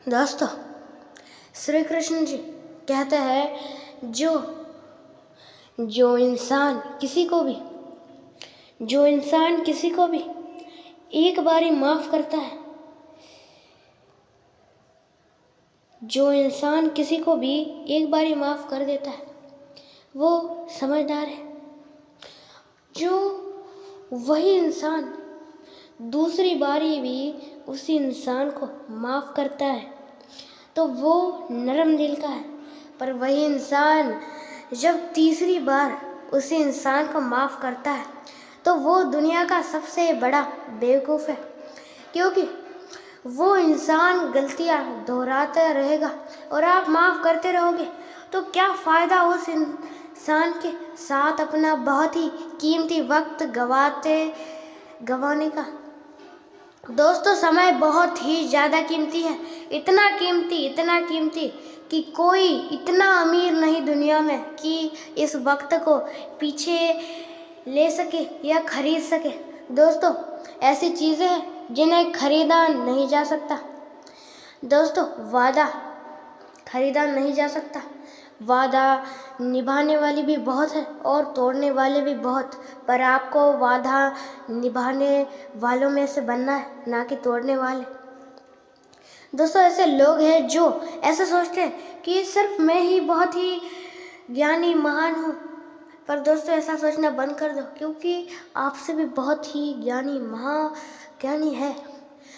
दोस्तों, श्री कृष्ण जी कहते हैं जो इंसान किसी को भी एक बार ही माफ करता है, जो इंसान किसी को भी एक बार ही माफ कर देता है वो समझदार है। जो वही इंसान दूसरी बारी भी उसी इंसान को माफ करता है तो वो नरम दिल का है। पर वही इंसान जब तीसरी बार उसी इंसान को माफ करता है तो वो दुनिया का सबसे बड़ा बेवकूफ़ है, क्योंकि वो इंसान गलतियां दोहराता रहेगा और आप माफ़ करते रहोगे तो क्या फ़ायदा उस इंसान के साथ अपना बहुत ही कीमती वक्त गवाने का। दोस्तों, समय बहुत ही ज़्यादा कीमती है, इतना कीमती कि कोई इतना अमीर नहीं दुनिया में कि इस वक्त को पीछे ले सके या खरीद सके। दोस्तों, ऐसी चीज़ें हैं जिन्हें खरीदा नहीं जा सकता। दोस्तों, वादा खरीदा नहीं जा सकता। वादा निभाने वाली भी बहुत है और तोड़ने वाले भी बहुत, पर आपको वादा निभाने वालों में से बनना है, ना कि तोड़ने वाले। दोस्तों, ऐसे लोग हैं जो ऐसा सोचते हैं कि सिर्फ मैं ही बहुत ही ज्ञानी महान हूँ, पर दोस्तों ऐसा सोचना बंद कर दो, क्योंकि आपसे भी बहुत ही ज्ञानी महाज्ञानी है।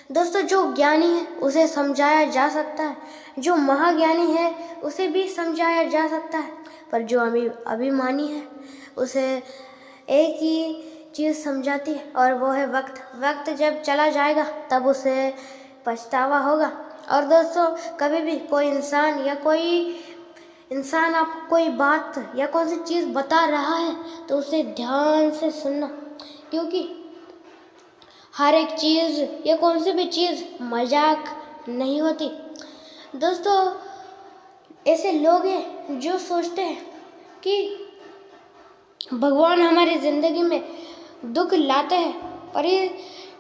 दोस्तों, जो ज्ञानी है उसे समझाया जा सकता है, जो महाज्ञानी है उसे भी समझाया जा सकता है, पर जो अभिमानी है उसे एक ही चीज़ समझाती है और वो है वक्त। वक्त जब चला जाएगा तब उसे पछतावा होगा। और दोस्तों, कभी भी कोई इंसान आपको कोई बात या कौन सी चीज़ बता रहा है तो उसे ध्यान से सुनना, क्योंकि हर एक चीज़ या कौन सी भी चीज़ मजाक नहीं होती। दोस्तों, ऐसे लोग हैं जो सोचते हैं कि भगवान हमारी ज़िंदगी में दुख लाते हैं, पर ये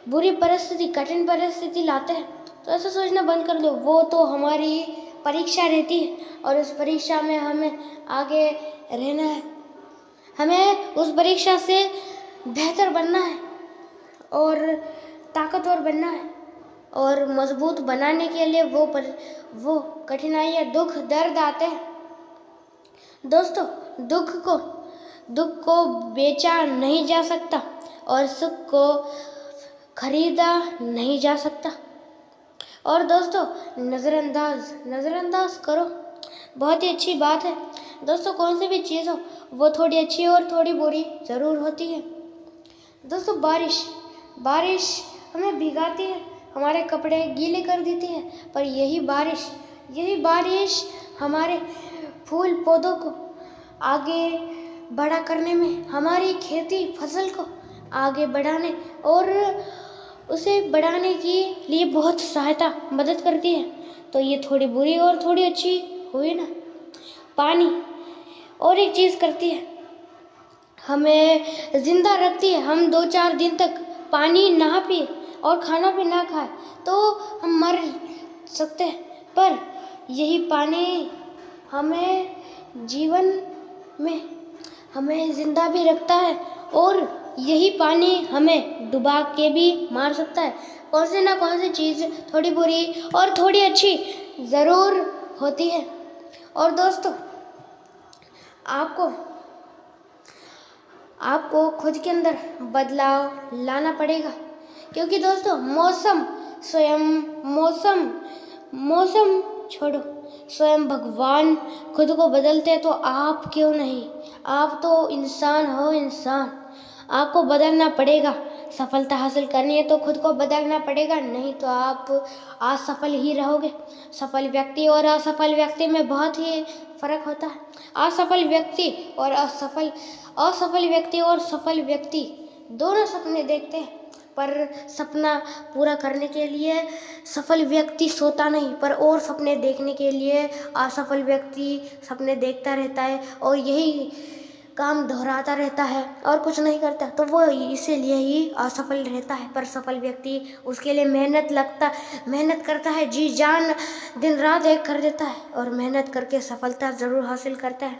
बुरी परिस्थिति, कठिन परिस्थिति लाते हैं, तो ऐसा सोचना बंद कर दो। वो तो हमारी परीक्षा रहती है और उस परीक्षा में हमें आगे रहना है, हमें उस परीक्षा से बेहतर बनना है और ताकतवर बनना है, और मजबूत बनाने के लिए वो कठिनाइयाँ, दुख, दर्द आते हैं। दोस्तों, दुख को बेचा नहीं जा सकता और सुख को खरीदा नहीं जा सकता। और दोस्तों, नज़रअंदाज करो, बहुत ही अच्छी बात है। दोस्तों, कौन सी भी चीज़ हो वो थोड़ी अच्छी और थोड़ी बुरी ज़रूर होती है। दोस्तों, बारिश हमें भिगाती है, हमारे कपड़े गीले कर देती है, पर यही बारिश हमारे फूल पौधों को आगे बड़ा करने में, हमारी खेती फसल को आगे बढ़ाने और उसे बढ़ाने के लिए बहुत मदद करती है। तो ये थोड़ी बुरी और थोड़ी अच्छी हुई ना। पानी और एक चीज़ करती है, हमें जिंदा रखती है। हम 2-4 दिन तक पानी ना पिए और खाना भी ना खाए तो हम मर सकते हैं, पर यही पानी हमें जीवन में हमें जिंदा भी रखता है और यही पानी हमें डुबा के भी मार सकता है। कौन सी चीज़ थोड़ी बुरी और थोड़ी अच्छी ज़रूर होती है। और दोस्तों, आपको खुद के अंदर बदलाव लाना पड़ेगा, क्योंकि दोस्तों मौसम छोड़ो, स्वयं भगवान खुद को बदलते तो आप क्यों नहीं। आप तो इंसान हो, आपको बदलना पड़ेगा। सफलता हासिल करनी है तो खुद को बदलना पड़ेगा, नहीं तो आप असफल ही रहोगे। सफल व्यक्ति और असफल व्यक्ति में बहुत ही फर्क होता है। असफल व्यक्ति और सफल व्यक्ति दोनों सपने देखते हैं, पर सपना पूरा करने के लिए सफल व्यक्ति सोता नहीं, पर और सपने देखने के लिए असफल व्यक्ति सपने देखता रहता है। और यही काम दोहराता रहता है और कुछ नहीं करता तो वो इसीलिए ही असफल रहता है। पर सफल व्यक्ति उसके लिए मेहनत करता है, जी जान दिन रात एक कर देता है और मेहनत करके सफलता ज़रूर हासिल करता है।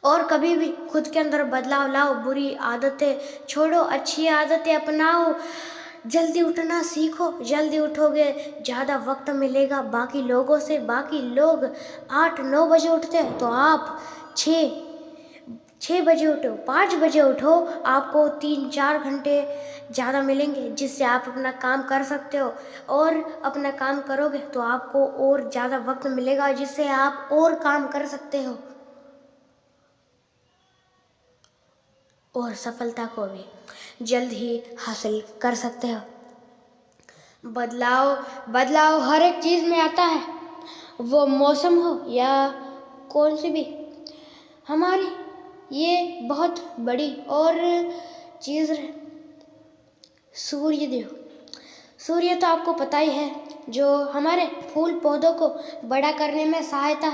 और कभी भी खुद के अंदर बदलाव लाओ, बुरी आदतें छोड़ो, अच्छी आदतें अपनाओ, जल्दी उठना सीखो। जल्दी उठोगे ज़्यादा वक्त मिलेगा बाकी लोगों से। बाकी लोग 8-9 बजे उठते हैं तो आप 6 बजे उठो, 5 बजे उठो, आपको 3-4 घंटे ज़्यादा मिलेंगे जिससे आप अपना काम कर सकते हो। और अपना काम करोगे तो आपको और ज़्यादा वक्त मिलेगा जिससे आप और काम कर सकते हो और सफलता को भी जल्द ही हासिल कर सकते हो। बदलाव हर एक चीज़ में आता है, वो मौसम हो या कौन सी भी। हमारी ये बहुत बड़ी और चीज़ है सूर्य तो आपको पता ही है, जो हमारे फूल पौधों को बड़ा करने में सहायता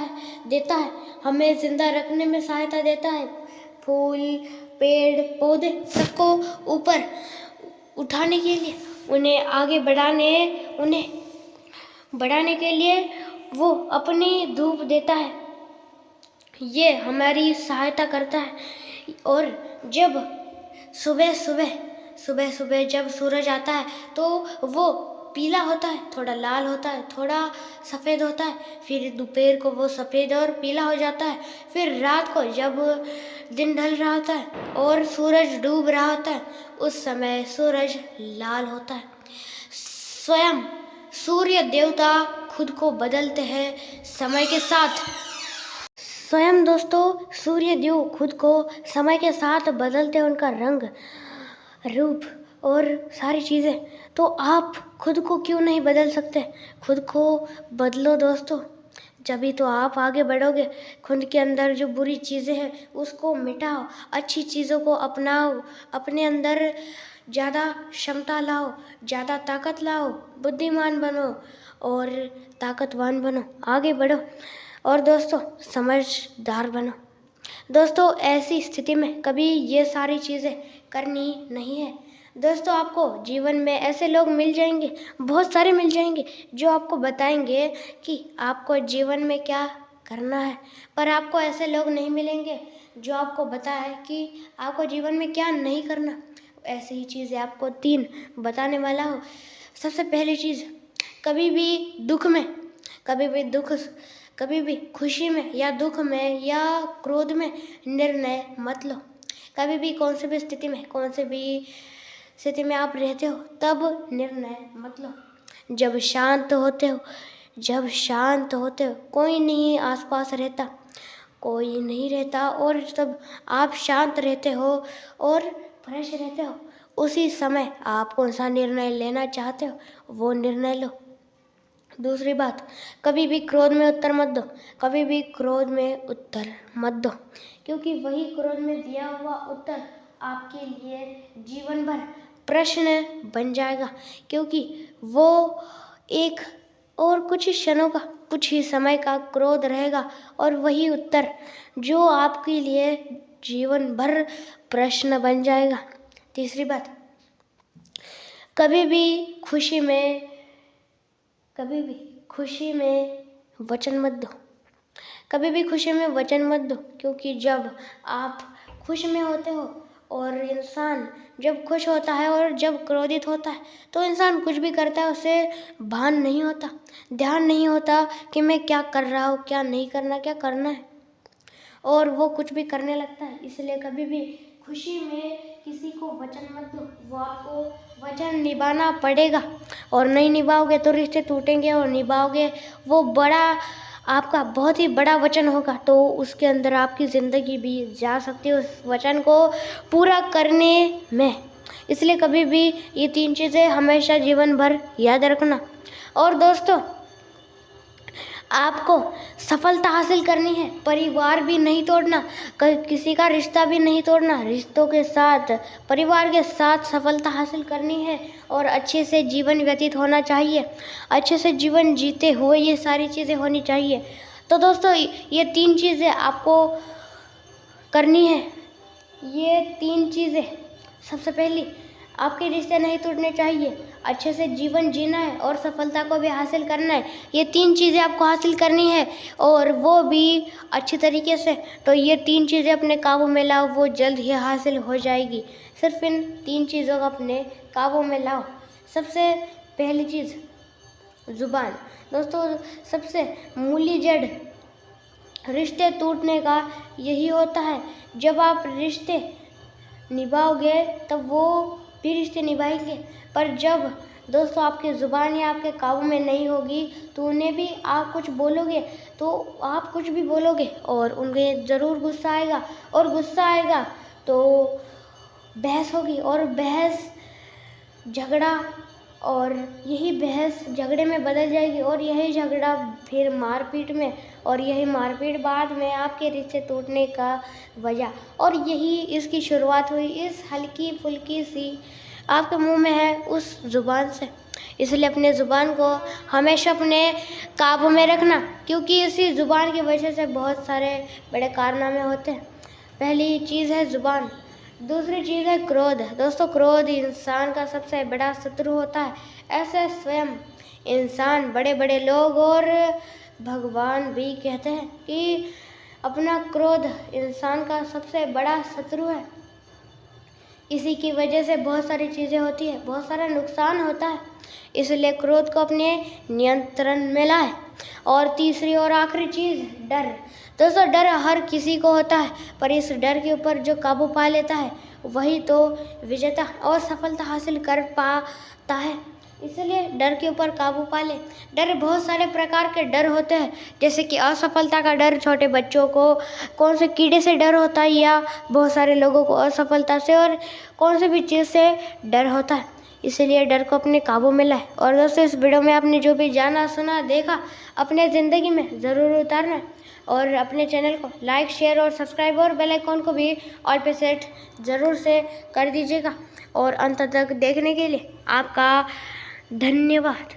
देता है, हमें जिंदा रखने में सहायता देता है। फूल, पेड़, पौधे सबको ऊपर उठाने के लिए, उन्हें आगे बढ़ाने के लिए वो अपनी धूप देता है, ये हमारी सहायता करता है। और जब सुबह जब सूरज आता है तो वो पीला होता है, थोड़ा लाल होता है, थोड़ा सफ़ेद होता है, फिर दोपहर को वो सफ़ेद और पीला हो जाता है, फिर रात को जब दिन ढल रहा होता है और सूरज डूब रहा होता है उस समय सूरज लाल होता है। स्वयं सूर्य देवता खुद को बदलते हैं समय के साथ। स्वयं दोस्तों सूर्य देव खुद को समय के साथ बदलते हैं, उनका रंग, रूप और सारी चीज़ें। तो आप खुद को क्यों नहीं बदल सकते? खुद को बदलो दोस्तों, जभी तो आप आगे बढ़ोगे। खुद के अंदर जो बुरी चीज़ें हैं उसको मिटाओ, अच्छी चीज़ों को अपनाओ, अपने अंदर ज़्यादा क्षमता लाओ, ज़्यादा ताकत लाओ, बुद्धिमान बनो और ताकतवान बनो, आगे बढ़ो और दोस्तों समझदार बनो। दोस्तों ऐसी स्थिति में कभी ये सारी चीज़ें करनी नहीं है। दोस्तों आपको जीवन में ऐसे लोग मिल जाएंगे, बहुत सारे मिल जाएंगे, जो आपको बताएंगे कि आपको जीवन में क्या करना है, पर आपको ऐसे लोग नहीं मिलेंगे जो आपको बताए कि आपको जीवन में क्या नहीं करना। ऐसी ही चीज़ें आपको 3 बताने वाला हूँ। सबसे पहली चीज़, कभी भी खुशी में या दुख में या क्रोध में निर्णय मत लो। कभी भी कौन सी भी स्थिति में आप रहते हो तब निर्णय मत लो। जब शांत होते हो कोई नहीं आसपास रहता, कोई नहीं रहता और तब आप शांत रहते हो और फ्रेश रहते हो, उसी समय आप कौन सा निर्णय लेना चाहते हो वो निर्णय लो। दूसरी बात, कभी भी क्रोध में उत्तर मत दो, क्योंकि वही क्रोध में दिया हुआ उत्तर आपके लिए जीवन भर प्रश्न बन जाएगा, क्योंकि वो एक और कुछ क्षणों का, कुछ ही समय का क्रोध रहेगा और वही उत्तर जो आपके लिए जीवन भर प्रश्न बन जाएगा। तीसरी बात, कभी भी खुशी में वचन मत दो, क्योंकि जब आप खुश में होते हो और इंसान जब खुश होता है और जब क्रोधित होता है तो इंसान कुछ भी करता है, उसे ध्यान नहीं होता कि मैं क्या कर रहा हूँ, क्या नहीं करना, क्या करना है, और वो कुछ भी करने लगता है। इसलिए कभी भी खुशी में किसी को वचन मत दो, वो आपको वचन निभाना पड़ेगा और नहीं निभाओगे तो रिश्ते टूटेंगे, और निभाओगे वो आपका बहुत ही बड़ा वचन होगा तो उसके अंदर आपकी ज़िंदगी भी जा सकती है उस वचन को पूरा करने में। इसलिए कभी भी ये 3 चीज़ें हमेशा जीवन भर याद रखना। और दोस्तों आपको सफलता हासिल करनी है, परिवार भी नहीं तोड़ना, किसी का रिश्ता भी नहीं तोड़ना, रिश्तों के साथ, परिवार के साथ सफलता हासिल करनी है और अच्छे से जीवन व्यतीत होना चाहिए, अच्छे से जीवन जीते हुए ये सारी चीज़ें होनी चाहिए। तो दोस्तों ये 3 चीज़ें आपको करनी है ये 3 चीज़ें। सबसे पहली, आपके रिश्ते नहीं टूटने चाहिए, अच्छे से जीवन जीना है और सफलता को भी हासिल करना है। ये 3 चीज़ें आपको हासिल करनी है और वो भी अच्छी तरीके से। तो ये 3 चीज़ें अपने काबू में लाओ, वो जल्द ही हासिल हो जाएगी। सिर्फ इन 3 चीज़ों को अपने काबू में लाओ। सबसे पहली चीज़, ज़ुबान। दोस्तों, सबसे मूली जड़ रिश्ते टूटने का यही होता है। जब आप रिश्ते निभाओगे तब वो भी रिश्ते निभाएंगे, पर जब दोस्तों आपकी ज़ुबान या आपके काबू में नहीं होगी तो उन्हें भी आप कुछ बोलोगे तो आप कुछ भी बोलोगे और उन्हें ज़रूर गुस्सा आएगा, और गुस्सा आएगा तो बहस होगी, और बहस झगड़ा, और यही बहस झगड़े में बदल जाएगी, और यही झगड़ा फिर मारपीट में, और यही मारपीट बाद में आपके रिश्ते टूटने का वजह। और यही इसकी शुरुआत हुई इस हल्की फुल्की सी आपके मुंह में है उस ज़ुबान से। इसलिए अपने ज़ुबान को हमेशा अपने काबू में रखना, क्योंकि इसी ज़ुबान की वजह से बहुत सारे बड़े कारनामे होते हैं। पहली चीज़ है ज़ुबान। दूसरी चीज़ है क्रोध। दोस्तों, क्रोध इंसान का सबसे बड़ा शत्रु होता है। ऐसे स्वयं इंसान, बड़े बड़े लोग और भगवान भी कहते हैं कि अपना क्रोध इंसान का सबसे बड़ा शत्रु है। इसी की वजह से बहुत सारी चीज़ें होती है, बहुत सारा नुकसान होता है। इसलिए क्रोध को अपने नियंत्रण में लाए। और तीसरी और आखिरी चीज़, डर। दोस्तों, डर हर किसी को होता है, पर इस डर के ऊपर जो काबू पा लेता है वही तो विजेता और सफलता हासिल कर पाता है। इसलिए डर के ऊपर काबू पा ले। डर, बहुत सारे प्रकार के डर होते हैं, जैसे कि असफलता का डर, छोटे बच्चों को कौन से कीड़े से डर होता है, या बहुत सारे लोगों को असफलता से और कौन से भी चीज़ से डर होता है। इसलिए डर को अपने काबू में लाए। और दोस्तों, इस वीडियो में आपने जो भी जाना, सुना, देखा, अपने ज़िंदगी में ज़रूर उतारना है। और अपने चैनल को लाइक, शेयर और सब्सक्राइब और बेल आइकॉन को भी ऑल पे सेट ज़रूर से कर दीजिएगा। और अंत तक देखने के लिए आपका धन्यवाद।